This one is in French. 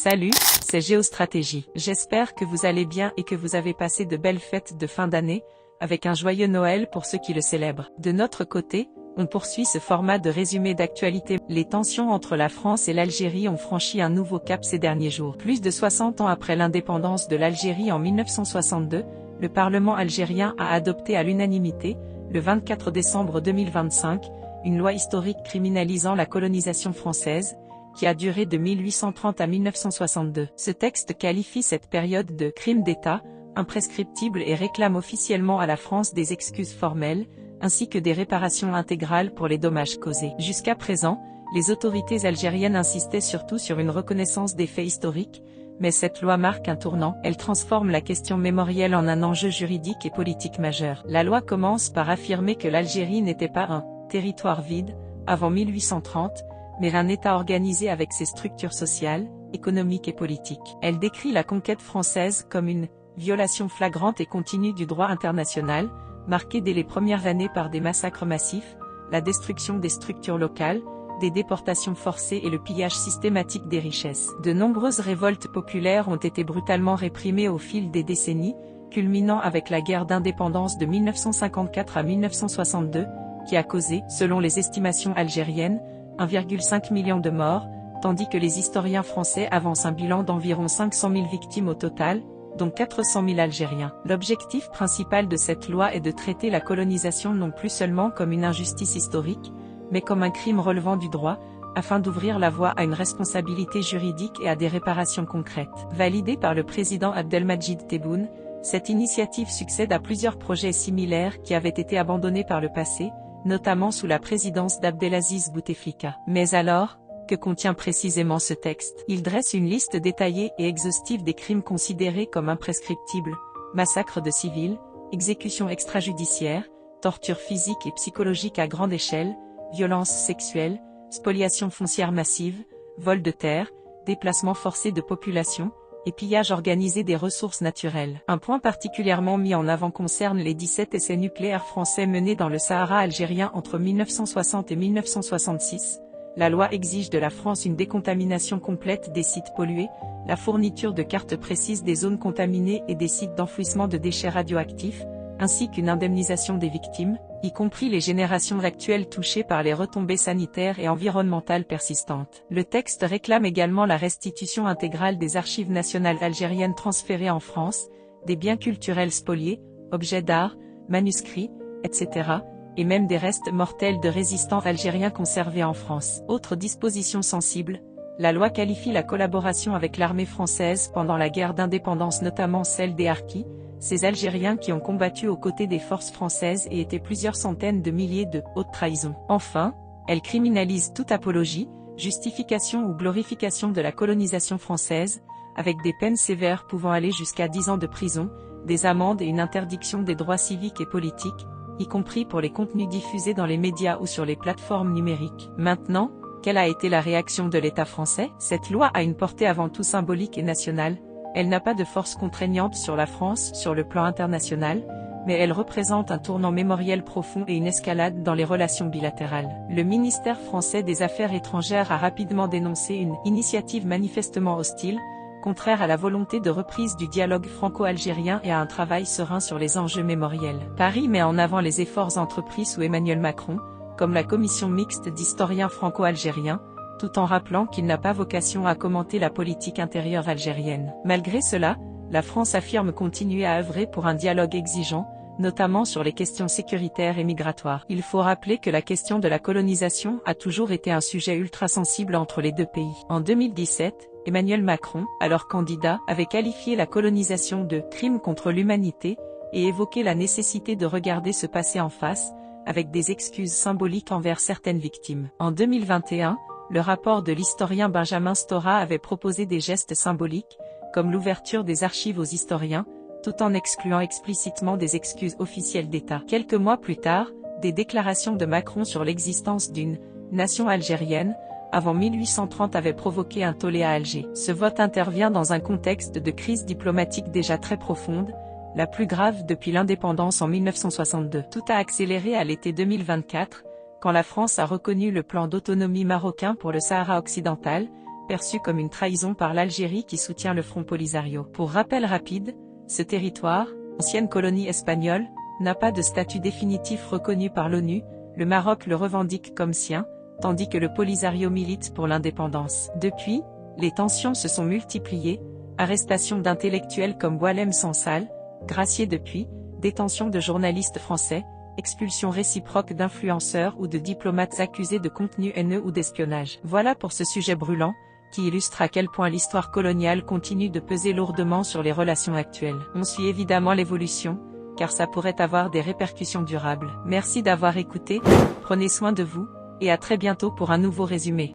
Salut, c'est Géostratégie. J'espère que vous allez bien et que vous avez passé de belles fêtes de fin d'année, avec un joyeux Noël pour ceux qui le célèbrent. De notre côté, on poursuit ce format de résumé d'actualité. Les tensions entre la France et l'Algérie ont franchi un nouveau cap ces derniers jours. Plus de 60 ans après l'indépendance de l'Algérie en 1962, le Parlement algérien a adopté à l'unanimité, le 24 décembre 2025, une loi historique criminalisant la colonisation française, qui a duré de 1830 à 1962. Ce texte qualifie cette période de crime d'État, imprescriptible et réclame officiellement à la France des excuses formelles, ainsi que des réparations intégrales pour les dommages causés. Jusqu'à présent, les autorités algériennes insistaient surtout sur une reconnaissance des faits historiques, mais cette loi marque un tournant. Elle transforme la question mémorielle en un enjeu juridique et politique majeur. La loi commence par affirmer que l'Algérie n'était pas un territoire vide, avant 1830, mais un État organisé avec ses structures sociales, économiques et politiques. Elle décrit la conquête française comme une violation flagrante et continue du droit international, marquée dès les premières années par des massacres massifs, la destruction des structures locales, des déportations forcées et le pillage systématique des richesses. De nombreuses révoltes populaires ont été brutalement réprimées au fil des décennies, culminant avec la guerre d'indépendance de 1954 à 1962, qui a causé, selon les estimations algériennes, 1,5 million de morts, tandis que les historiens français avancent un bilan d'environ 500 000 victimes au total, dont 400 000 Algériens. L'objectif principal de cette loi est de traiter la colonisation non plus seulement comme une injustice historique, mais comme un crime relevant du droit, afin d'ouvrir la voie à une responsabilité juridique et à des réparations concrètes. Validée par le président Abdelmadjid Tebboune, cette initiative succède à plusieurs projets similaires qui avaient été abandonnés par le passé, notamment sous la présidence d'Abdelaziz Bouteflika. Mais alors, que contient précisément ce texte? Il dresse une liste détaillée et exhaustive des crimes considérés comme imprescriptibles: massacres de civils, exécutions extrajudiciaires, torture physique et psychologique à grande échelle, violences sexuelles, spoliation foncière massive, vol de terre, déplacement forcé de population, et pillage organisé des ressources naturelles. Un point particulièrement mis en avant concerne les 17 essais nucléaires français menés dans le Sahara algérien entre 1960 et 1966. La loi exige de la France une décontamination complète des sites pollués, la fourniture de cartes précises des zones contaminées et des sites d'enfouissement de déchets radioactifs, ainsi qu'une indemnisation des victimes, y compris les générations actuelles touchées par les retombées sanitaires et environnementales persistantes. Le texte réclame également la restitution intégrale des archives nationales algériennes transférées en France, des biens culturels spoliés, objets d'art, manuscrits, etc., et même des restes mortels de résistants algériens conservés en France. Autre disposition sensible, la loi qualifie la collaboration avec l'armée française pendant la guerre d'indépendance, notamment celle des Harkis, ces Algériens qui ont combattu aux côtés des forces françaises et étaient plusieurs centaines de milliers de hautes trahisons. Enfin, elle criminalise toute apologie, justification ou glorification de la colonisation française, avec des peines sévères pouvant aller jusqu'à 10 ans de prison, des amendes et une interdiction des droits civiques et politiques, y compris pour les contenus diffusés dans les médias ou sur les plateformes numériques. Maintenant, quelle a été la réaction de l'État français? Cette loi a une portée avant tout symbolique et nationale. Elle n'a pas de force contraignante sur la France sur le plan international, mais elle représente un tournant mémoriel profond et une escalade dans les relations bilatérales. Le ministère français des Affaires étrangères a rapidement dénoncé une initiative manifestement hostile, contraire à la volonté de reprise du dialogue franco-algérien et à un travail serein sur les enjeux mémoriels. Paris met en avant les efforts entrepris sous Emmanuel Macron, comme la commission mixte d'historiens franco-algériens, tout en rappelant qu'il n'a pas vocation à commenter la politique intérieure algérienne. Malgré cela, la France affirme continuer à œuvrer pour un dialogue exigeant, notamment sur les questions sécuritaires et migratoires. Il faut rappeler que la question de la colonisation a toujours été un sujet ultra sensible entre les deux pays. En 2017, Emmanuel Macron, alors candidat, avait qualifié la colonisation de « crime contre l'humanité » et évoqué la nécessité de regarder ce passé en face, avec des excuses symboliques envers certaines victimes. En 2021, le rapport de l'historien Benjamin Stora avait proposé des gestes symboliques, comme l'ouverture des archives aux historiens, tout en excluant explicitement des excuses officielles d'État. Quelques mois plus tard, des déclarations de Macron sur l'existence d'une nation algérienne, avant 1830 avaient provoqué un tollé à Alger. Ce vote intervient dans un contexte de crise diplomatique déjà très profonde, la plus grave depuis l'indépendance en 1962. Tout a accéléré à l'été 2024, quand la France a reconnu le plan d'autonomie marocain pour le Sahara occidental, perçue comme une trahison par l'Algérie qui soutient le Front Polisario. Pour rappel rapide, ce territoire, ancienne colonie espagnole, n'a pas de statut définitif reconnu par l'ONU, le Maroc le revendique comme sien, tandis que le Polisario milite pour l'indépendance. Depuis, les tensions se sont multipliées, arrestation d'intellectuels comme Boualem Sansal, gracié depuis, détention de journalistes français, expulsion réciproque d'influenceurs ou de diplomates accusés de contenu haineux ou d'espionnage. Voilà pour ce sujet brûlant, qui illustre à quel point l'histoire coloniale continue de peser lourdement sur les relations actuelles. On suit évidemment l'évolution, car ça pourrait avoir des répercussions durables. Merci d'avoir écouté, prenez soin de vous, et à très bientôt pour un nouveau résumé.